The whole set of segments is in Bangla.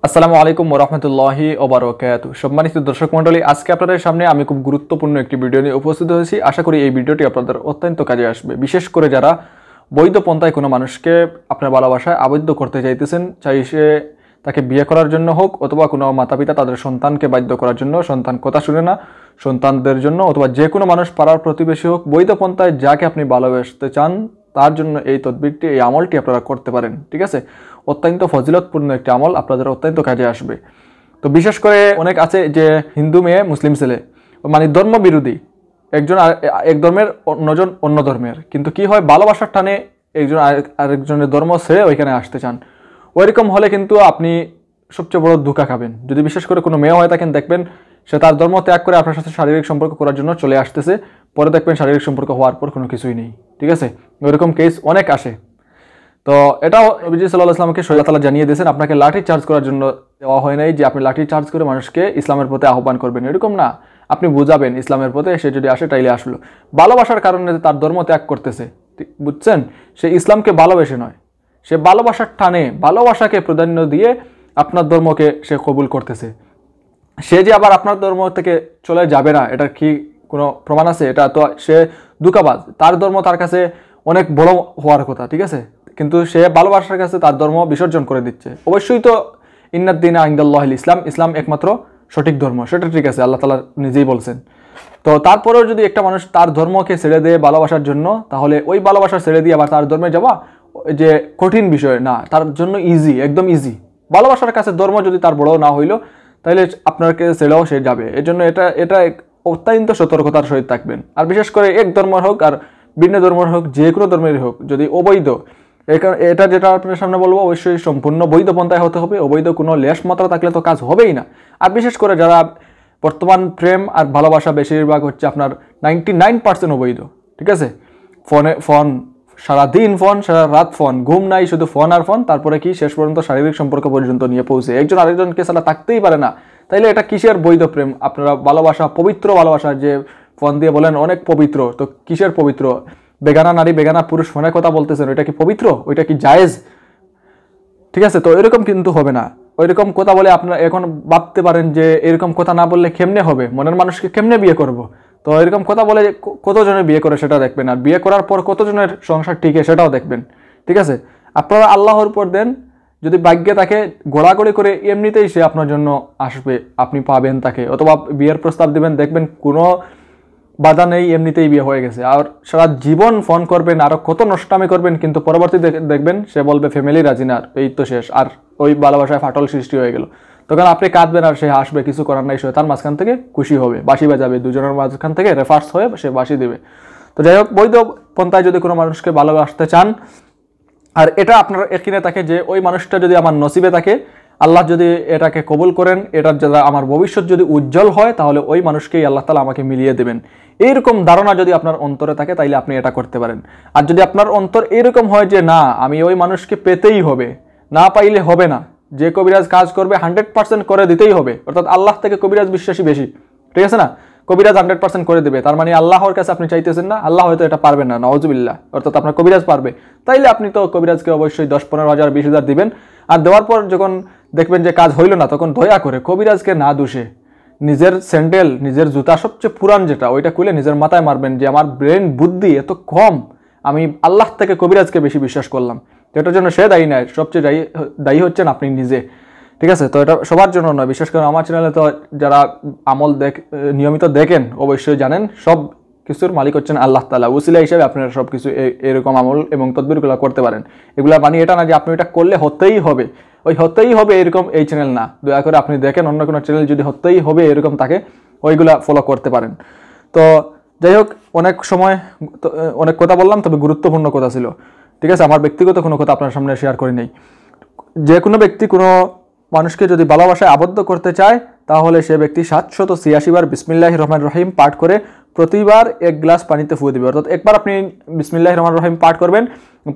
আসসালামু আলাইকুম ওয়া রাহমাতুল্লাহি ওয়া বারাকাতুহু। সম্মানিত দর্শক মণ্ডলী, আজকে আপনাদের সামনে আমি খুব গুরুত্বপূর্ণ একটি ভিডিও নিয়ে উপস্থিত হয়েছি। আশা করি এই ভিডিওটি আপনাদের অত্যন্ত কাজে আসবে, বিশেষ করে যারা বৈধ পন্থায় কোনো মানুষকে আপনার ভালোবাসায় আবদ্ধ করতে চাইতেছেন, চাই সে তাকে বিয়ে করার জন্য হোক অথবা কোনো মাতাপিতা তাদের সন্তানকে বাধ্য করার জন্য, সন্তান কথা শুনে না সন্তানদের জন্য, অথবা যে কোনো মানুষ পাড়ার প্রতিবেশী হোক, বৈধ পন্থায় যাকে আপনি ভালোবাসতে চান তার জন্য এই তদবিরটি, এই আমলটি আপনারা করতে পারেন। ঠিক আছে, অত্যন্ত ফজিলতপূর্ণ একটি আমল, আপনাদের অত্যন্ত কাজে আসবে। তো বিশেষ করে অনেক আছে যে হিন্দু মেয়ে মুসলিম ছেলে, মানে ধর্ম বিরোধী, একজন এক ধর্মের অন্যজন অন্য ধর্মের, কিন্তু কি হয় ভালোবাসার টানে একজন আরেকজনের ধর্ম ছেড়ে ওইখানে আসতে চান। ওইরকম হলে কিন্তু আপনি সবচেয়ে বড় ধোঁকা খাবেন। যদি বিশেষ করে কোনো মেয়ে হয়ে থাকেন, দেখবেন সে তার ধর্ম ত্যাগ করে আপনার সাথে শারীরিক সম্পর্ক করার জন্য চলে আসতেছে, পরে দেখবেন শারীরিক সম্পর্ক হওয়ার পর কোনো কিছুই নেই। ঠিক আছে, ওইরকম কেস অনেক আসে। তো এটাও নবীজি সাল্লাল্লাহু আলাইহি ওয়াসাল্লামকে আল্লাহ তাআলা জানিয়ে দিয়েছেন, আপনাকে লাঠি চার্জ করার জন্য দেওয়া হয় নাই যে আপনি লাঠি চার্জ করে মানুষকে ইসলামের পথে আহ্বান করবেন, এরকম না। আপনি বুঝাবেন ইসলামের পথে, সে যদি আসে তাইলে আসলো। ভালোবাসার কারণে তার ধর্ম ত্যাগ করতেছে, বুঝছেন, সে ইসলামকে ভালোবেসে নয়, সে ভালোবাসার টানে, ভালোবাসাকে প্রাধান্য দিয়ে আপনার ধর্মকে সে কবুল করতেছে। সে যে আবার আপনার ধর্ম থেকে চলে যাবে না, এটা কি কোনো প্রমাণ আছে? এটা তো সে ধোঁকাবাজ, তার ধর্ম তার কাছে অনেক বড় হওয়ার কথা। ঠিক আছে, কিন্তু সে ভালোবাসার কাছে তার ধর্ম বিসর্জন করে দিচ্ছে। অবশ্যই তো ইন্নাদ দীনা ইনদাল্লাহিল ইসলাম, ইসলাম একমাত্র সঠিক ধর্ম, সেটা ঠিক আছে, আল্লাহ তাআলা নিজেই বলছেন। তো তারপরেও যদি একটা মানুষ তার ধর্মকে ছেড়ে দেয় ভালোবাসার জন্য, তাহলে ওই ভালোবাসা ছেড়ে দিয়ে আবার তার ধর্মে যাওয়া যে কঠিন বিষয় না, তার জন্য ইজি, একদম ইজি। ভালোবাসার কাছে ধর্ম যদি তার বড় না হইলো, তাহলে আপনাকে ছেড়েও সে যাবে। এর জন্য এটা অত্যন্ত সতর্কতার সহিত থাকবেন। আর বিশেষ করে এক ধর্মের হোক আর ভিন্ন ধর্মের হোক, যে কোনো ধর্মের হোক, যদি অবৈধ, এটা যেটা আপনার সামনে বলবো অবশ্যই সম্পূর্ণ বৈধ পন্থায় হতে হবে। অবৈধ কোনো লেশ মাত্রা থাকলে তো কাজ হবেই না। আর বিশেষ করে যারা বর্তমান প্রেম আর ভালোবাসা বেশিরভাগ হচ্ছে আপনার 99% অবৈধ। ঠিক আছে, ফোন সারাদিন, ফোন সারা রাত, ফোন, ঘুম নাই, শুধু ফোন আর ফোন। তারপরে কি শেষ পর্যন্ত শারীরিক সম্পর্ক পর্যন্ত নিয়ে পৌঁছে, একজন আরেকজনকে ছাড়া থাকতেই পারে না। তাইলে এটা কিসের বৈধ প্রেম? আপনারা ভালোবাসা, পবিত্র ভালোবাসা, যে ফোন দিয়ে বলেন অনেক পবিত্র, তো কিসের পবিত্র? বেগানা নারী বেগানা পুরুষ ফোনে কথা বলতেছেন, ওইটা কি পবিত্র? ওইটা কি জায়েজ? ঠিক আছে, তো এরকম কিন্তু হবে না। ওইরকম কথা বলে আপনারা এখন ভাবতে পারেন যে এরকম কথা না বললে কেমনে হবে, মনের মানুষকে কেমনে বিয়ে করব। তো এরকম কথা বলে কতজনের বিয়ে করে সেটা দেখবেন, আর বিয়ে করার পর কতজনের সংসার টিকে সেটাও দেখবেন। ঠিক আছে, আপনারা আল্লাহর উপর দেন, যদি ভাগ্যে তাকে গোড়াগড়ি করে এমনিতেই সে আপনার জন্য আসবে, আপনি পাবেন তাকে। অথবা বিয়ের প্রস্তাব দিবেন, দেখবেন কোনো বাধা নেই, এমনিতেই বিয়ে হয়ে গেছে। আর সারা জীবন ফোন করবেন, আরও কত নষ্টামি করবেন, কিন্তু পরবর্তী দেখবেন সে বলবে ফ্যামিলি রাজি না, এই তো শেষ, আর ওই ভালোবাসায় ফাটল সৃষ্টি হয়ে গেল। তখন আপনি কাঁদবেন আর সে হাসবে, কিছু করার নাই, তার মাঝখান থেকে খুশি হবে, বাঁশি বাজাবে, দুজনের মাঝখান থেকে রেফার্স হয়ে সে বাঁশি দেবে। তো যাই হোক, বৈধ পন্থায় যদি কোনো মানুষকে ভালোবাসতে চান, আর এটা আপনার এখানে থাকে যে ওই মানুষটা যদি আমার নসিবে থাকে, আল্লাহ যদি এটাকে কবুল করেন, এটার যারা আমার ভবিষ্যৎ যদি উজ্জ্বল হয়, তাহলে ওই মানুষকেই আল্লাহ তাআলা আমাকে মিলিয়ে দেবেন, এইরকম ধারণা যদি আপনার অন্তরে থাকে, তাইলে আপনি এটা করতে পারেন। আর যদি আপনার অন্তর এরকম হয় যে না, আমি ওই মানুষকে পেতেই হবে, না পাইলে হবে না, যে কবিরাজ কাজ করবে 100% করে দিতেই হবে, অর্থাৎ আল্লাহ থেকে কবিরাজ বিশ্বাসী বেশি। ঠিক আছে না, কবিরাজ 100% করে দেবে, তার মানে আল্লাহর কাছে আপনি চাইতেছেন না, আল্লাহ হয়তো এটা পারবেন না, নাউজুবিল্লাহ, অর্থাৎ আপনার কবিরাজ পারবে। তাইলে আপনি তো কবিরাজকে অবশ্যই 10-15 হাজার 20,000 দিবেন। আর দেওয়ার পর যখন দেখবেন যে কাজ হইল না, তখন দয়া করে কবিরাজকে না দোষে নিজের স্যান্ডেল, নিজের জুতা সবচেয়ে পুরান যেটা, ওইটা খুলে নিজের মাথায় মারবেন যে আমার ব্রেন বুদ্ধি এত কম, আমি আল্লাহ থেকে কবিরাজকে বেশি বিশ্বাস করলাম। তো এটার জন্য সে দায়ী নয়, সবচেয়ে দায়ী হচ্ছেন আপনি নিজে। ঠিক আছে, তো এটা সবার জন্য নয়, বিশেষ করে আমার চ্যানেলে তো যারা আমল নিয়মিত দেখেন অবশ্যই জানেন সব কিছুর মালিক হচ্ছেন আল্লাহ তাআলা। ওসিলা হিসেবে আপনারা সব কিছু এরকম আমল এবং তদবিরগুলো করতে পারেন। এগুলা মানে এটা না যে আপনি এটা করলে হতেই হবে, ওই হতেই হবে এরকম এই চ্যানেল না। দয়া করে আপনি দেখেন অন্য কোনো চ্যানেল যদি হতেই হবে এরকম থাকে, ওইগুলা ফলো করতে পারেন। তো যাই হোক, অনেক সময় অনেক কথা বললাম, তবে গুরুত্বপূর্ণ কথা ছিল। ঠিক আছে, আমার ব্যক্তিগত কোনো কথা আপনার সামনে শেয়ার করি নাই। যে কোনো ব্যক্তি কোনো মানুষকে যদি ভালোবাসায় আবদ্ধ করতে চায়, তাহলে সে ব্যক্তি 786 বার বিসমিল্লাহির রহমানির রহিম পাঠ করে প্রতিবার 1 গ্লাস পানিতে ফুঁ দিবে। অর্থাৎ একবার আপনি বিসমিল্লাহির রহমানির রহিম পাঠ করবেন,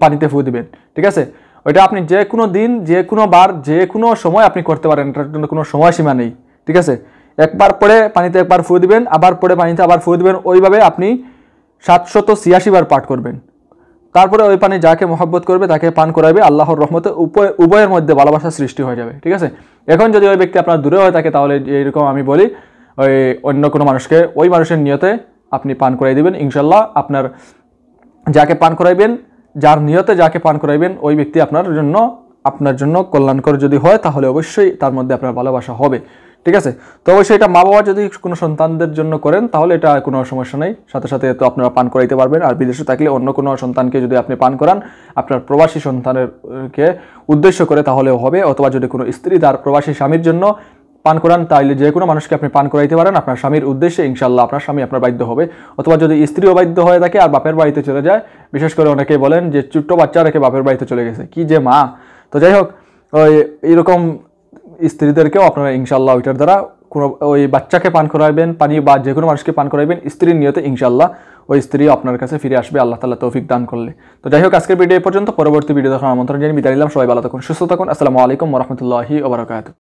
পানিতে ফুঁ দিবেন। ঠিক আছে, ওইটা আপনি যে কোনো দিন, যে কোনো বার, যে কোনো সময় আপনি করতে পারেন, এটার জন্য কোনো সময়সীমা নেই। ঠিক আছে, একবার পরে পানিতে একবার ফুঁ দিবেন, আবার পরে পানিতে আবার ফুঁ দিবেন, ওইভাবে আপনি 786 বার পাঠ করবেন। তারপরে ওই পানি যাকে মহব্বত করবে তাকে পান করাবে, আল্লাহর রহমতে উভয়ের মধ্যে ভালোবাসা সৃষ্টি হয়ে যাবে। ঠিক আছে, এখন যদি ওই ব্যক্তি আপনার দূরে হয়ে থাকে তাহলে এইরকম আমি বলি ওই অন্য কোনো মানুষকে ওই মানুষের নিয়তে আপনি পান করাই দিবেন। ইনশাল্লাহ আপনার যাকে পান করাইবেন, যার নিয়তে যাকে পান করাইবেন ওই ব্যক্তি আপনার জন্য কল্যাণকর যদি হয় তাহলে অবশ্যই তার মধ্যে আপনার ভালোবাসা হবে। ঠিক আছে, তো অবশ্যই এটা মা বাবা যদি কোনো সন্তানদের জন্য করেন তাহলে এটা কোনো সমস্যা নেই, সাথে সাথে তো আপনারা পান করাইতে পারবেন। আর বিদেশে থাকলে অন্য কোনো সন্তানকে যদি আপনি পান করান আপনার প্রবাসী সন্তানেরকে উদ্দেশ্য করে তাহলেও হবে, অথবা যদি কোনো স্ত্রী তার প্রবাসী স্বামীর জন্য পান করান তাহলে যে কোনো মানুষকে আপনি পান করাইতে পারেন আপনার স্বামীর উদ্দেশ্যে, ইনশাল্লাহ আপনার স্বামী আপনার বাধ্য হবে। অথবা যদি স্ত্রীও বাধ্য হয়ে থাকে আর বাপের বাড়িতে চলে যায়, বিশেষ করে অনেকেই বলেন যে ছোট্ট বাচ্চা রেখে বাপের বাড়িতে চলে গেছে, কি যে মা। তো যাই হোক, ওই এইরকম স্ত্রীদেরকেও আপনারা ইনশাল্লাহ ওইটার দ্বারা কোনো ওই বাচ্চাকে পান করাইবেন পানি বা যে কোনো মানুষকে পান করাইবেন স্ত্রীর নিয়তে, ইনশাল্লাহ ওই স্ত্রী আপনার কাছে ফিরে আসবে আল্লাহ তাআলা তৌফিক দান করলে। তো যাই হোক, আজকের ভিডিও এই পর্যন্ত। পরবর্তী ভিডিও দেখার আমন্ত্রণ জানিয়ে বিদায় নিলাম। সবাই ভালো থাকুন, সুস্থ থাকুন। আসসালামু আলাইকুম ওয়া রাহমাতুল্লাহি ওয়া বারাকাতুহু।